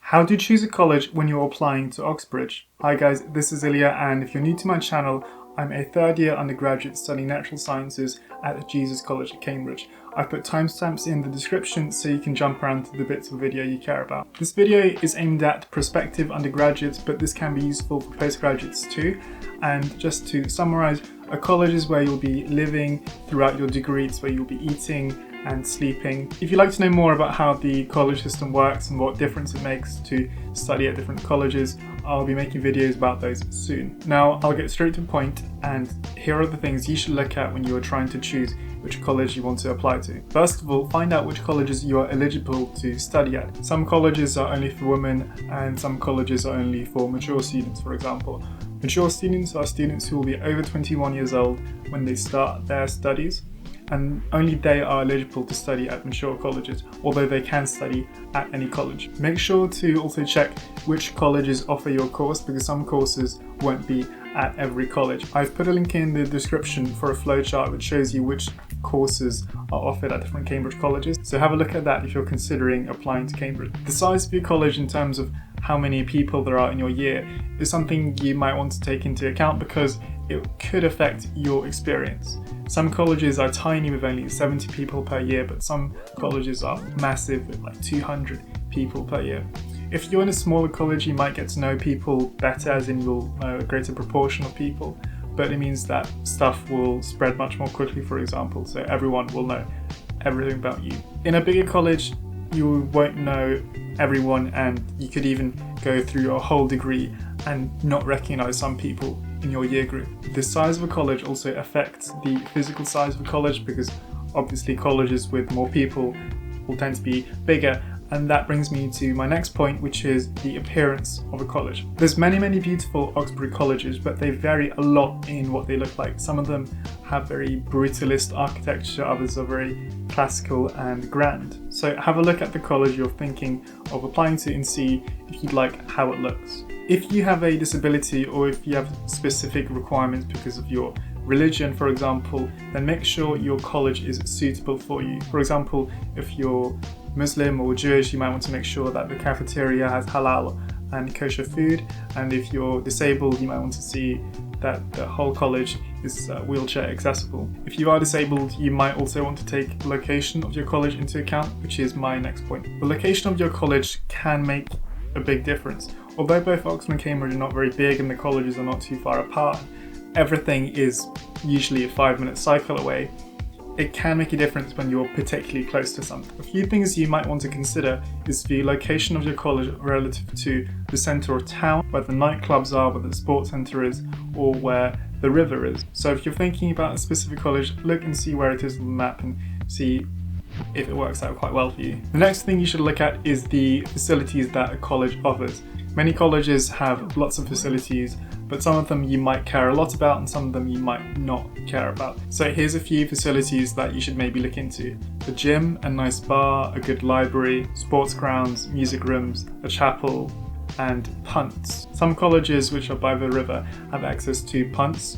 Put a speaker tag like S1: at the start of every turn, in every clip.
S1: How to choose a college when you're applying to Oxbridge. Hi guys, this is Ilya, and if you're new to my channel, I'm a third-year undergraduate studying natural sciences at Jesus College at Cambridge. I've put timestamps in the description so you can jump around to the bits of video you care about. This video is aimed at prospective undergraduates, but this can be useful for postgraduates too. And just to summarise, a college is where you'll be living throughout your degree. It's where you'll be eating and sleeping. If you'd like to know more about how the college system works and what difference it makes to study at different colleges, I'll be making videos about those soon. Now I'll get straight to the point, and here are the things you should look at when you are trying to choose which college you want to apply to. First of all, find out which colleges you are eligible to study at. Some colleges are only for women and some colleges are only for mature students, for example. Mature students are students who will be over 21 years old when they start their studies, and only they are eligible to study at mature colleges, although they can study at any college. Make sure to also check which colleges offer your course, because some courses won't be at every college. I've put a link in the description for a flowchart which shows you which courses are offered at different Cambridge colleges, so have a look at that if you're considering applying to Cambridge. The size of your college in terms of how many people there are in your year is something you might want to take into account, because it could affect your experience. Some colleges are tiny with only 70 people per year, but some colleges are massive with like 200 people per year. If you're in a smaller college, you might get to know people better, as in you'll know a greater proportion of people, but it means that stuff will spread much more quickly, for example, so everyone will know everything about you. In a bigger college, you won't know everyone, and you could even go through your whole degree and not recognize some people in your year group. The size of a college also affects the physical size of a college, because obviously colleges with more people will tend to be bigger. And that brings me to my next point, which is the appearance of a college. There's many beautiful Oxbridge colleges, but they vary a lot in what they look like. Some of them have very brutalist architecture, others are very classical and grand. So have a look at the college you're thinking of applying to and see if you'd like how it looks. If you have a disability, or if you have specific requirements because of your religion, for example, then make sure your college is suitable for you. For example, if you're Muslim or Jewish, you might want to make sure that the cafeteria has halal and kosher food, and if you're disabled, you might want to see that the whole college is wheelchair accessible. If you are disabled, you might also want to take the location of your college into account, which is my next point. The location of your college can make a big difference. Although both Oxford and Cambridge are not very big and the colleges are not too far apart, everything is usually a 5-minute cycle away. It can make a difference when you're particularly close to something. A few things you might want to consider is the location of your college relative to the centre of town, where the nightclubs are, where the sports centre is, or where the river is. So if you're thinking about a specific college, look and see where it is on the map and see if it works out quite well for you. The next thing you should look at is the facilities that a college offers. Many colleges have lots of facilities, but some of them you might care a lot about and some of them you might not care about. So here's a few facilities that you should maybe look into. A gym, a nice bar, a good library, sports grounds, music rooms, a chapel, and punts. Some colleges which are by the river have access to punts.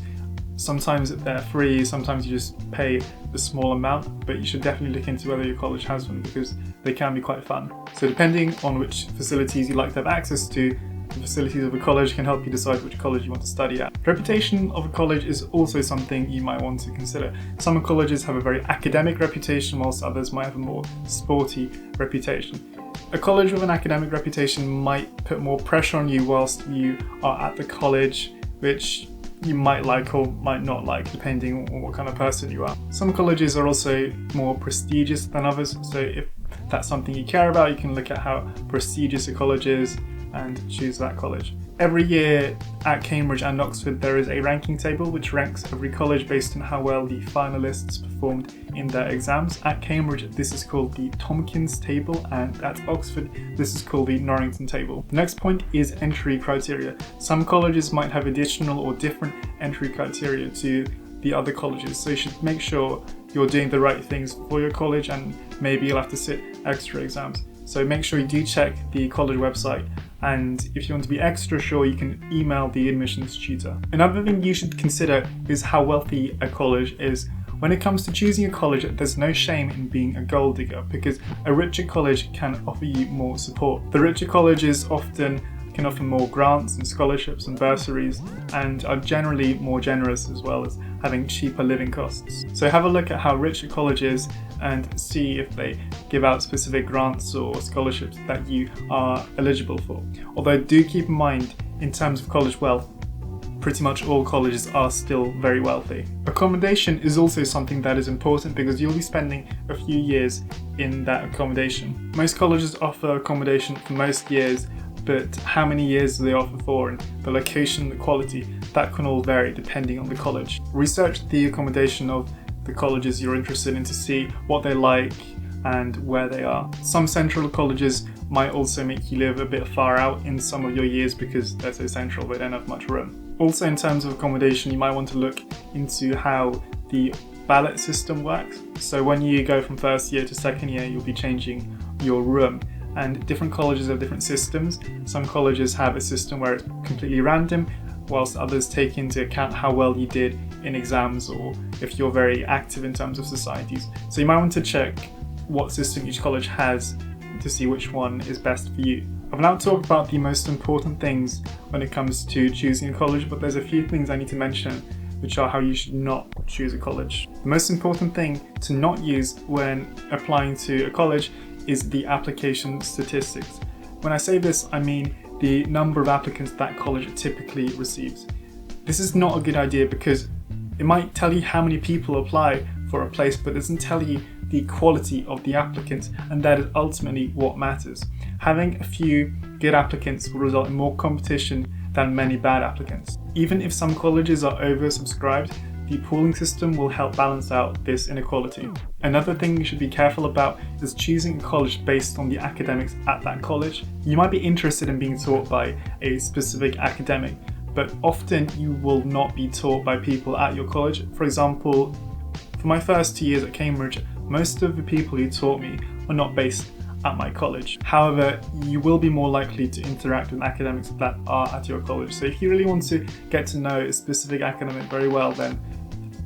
S1: Sometimes they're free, sometimes you just pay a small amount, but you should definitely look into whether your college has one, because they can be quite fun. So depending on which facilities you like to have access to, the facilities of a college can help you decide which college you want to study at. Reputation of a college is also something you might want to consider. Some colleges have a very academic reputation, whilst others might have a more sporty reputation. A college with an academic reputation might put more pressure on you whilst you are at the college, which you might like or might not like, depending on what kind of person you are. Some colleges are also more prestigious than others, so if that's something you care about, you can look at how prestigious a college is and choose that college. Every year at Cambridge and Oxford there is a ranking table which ranks every college based on how well the finalists performed in their exams. At Cambridge this is called the Tompkins table, and at Oxford this is called the Norrington table. The next point is entry criteria. Some colleges might have additional or different entry criteria to the other colleges, so you should make sure you're doing the right things for your college, and maybe you'll have to sit extra exams. So make sure you do check the college website, and if you want to be extra sure, you can email the admissions tutor. Another thing you should consider is how wealthy a college is. When it comes to choosing a college, there's no shame in being a gold digger because a richer college can offer you more support. The richer colleges often can offer more grants and scholarships and bursaries and are generally more generous, as well as having cheaper living costs. So have a look at how rich a college is and see if they give out specific grants or scholarships that you are eligible for. Although do keep in mind, in terms of college wealth, pretty much all colleges are still very wealthy. Accommodation is also something that is important because you'll be spending a few years in that accommodation. Most colleges offer accommodation for most years, but how many years do they offer for, and the location, the quality, that can all vary depending on the college. Research the accommodation of the colleges you're interested in to see what they like and where they are. Some central colleges might also make you live a bit far out in some of your years because they're so central they don't have much room. Also, in terms of accommodation, you might want to look into how the ballot system works. So when you go from first year to second year, you'll be changing your room. And different colleges have different systems. Some colleges have a system where it's completely random, whilst others take into account how well you did in exams or if you're very active in terms of societies. So you might want to check what system each college has to see which one is best for you. I've now talked about the most important things when it comes to choosing a college, but there's a few things I need to mention which are how you should not choose a college. The most important thing to not use when applying to a college is the application statistics. When I say this, I mean the number of applicants that college typically receives. This is not a good idea because it might tell you how many people apply for a place, but it doesn't tell you the quality of the applicants, and that is ultimately what matters. Having a few good applicants will result in more competition than many bad applicants. Even if some colleges are oversubscribed, the pooling system will help balance out this inequality. Another thing you should be careful about is choosing a college based on the academics at that college. You might be interested in being taught by a specific academic, but often you will not be taught by people at your college. For example, for my first 2 years at Cambridge, most of the people who taught me were not based at my college. However, you will be more likely to interact with academics that are at your college. So if you really want to get to know a specific academic very well, then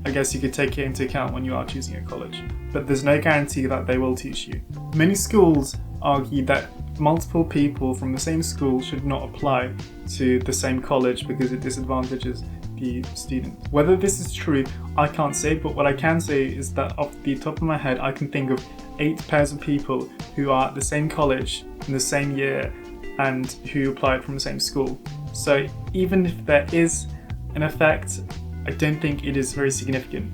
S1: I guess you could take it into account when you are choosing a college. But there's no guarantee that they will teach you. Many schools argue that multiple people from the same school should not apply to the same college because it disadvantages the student. Whether this is true, I can't say, but what I can say is that off the top of my head, I can think of 8 pairs of people who are at the same college in the same year and who applied from the same school. So even if there is an effect, I don't think it is very significant.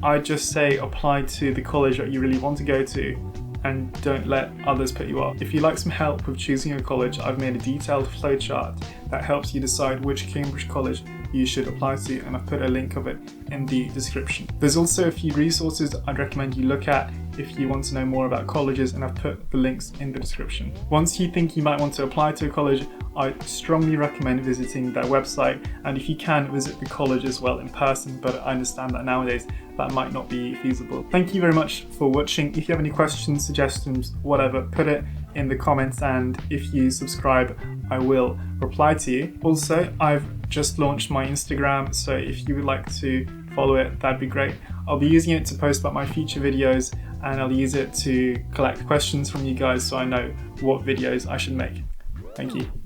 S1: I just say apply to the college that you really want to go to and don't let others put you off. If you'd like some help with choosing a college, I've made a detailed flowchart that helps you decide which Cambridge college you should apply to, and I've put a link of it in the description. There's also a few resources I'd recommend you look at if you want to know more about colleges, and I've put the links in the description. Once you think you might want to apply to a college, I strongly recommend visiting their website, and if you can, visit the college as well in person, but I understand that nowadays that might not be feasible. Thank you very much for watching. If you have any questions, suggestions, whatever, put it in the comments, and if you subscribe, I will reply to you. Also, I've just launched my Instagram, so if you would like to follow it, that'd be great. I'll be using it to post about my future videos, and I'll use it to collect questions from you guys so I know what videos I should make. Thank you.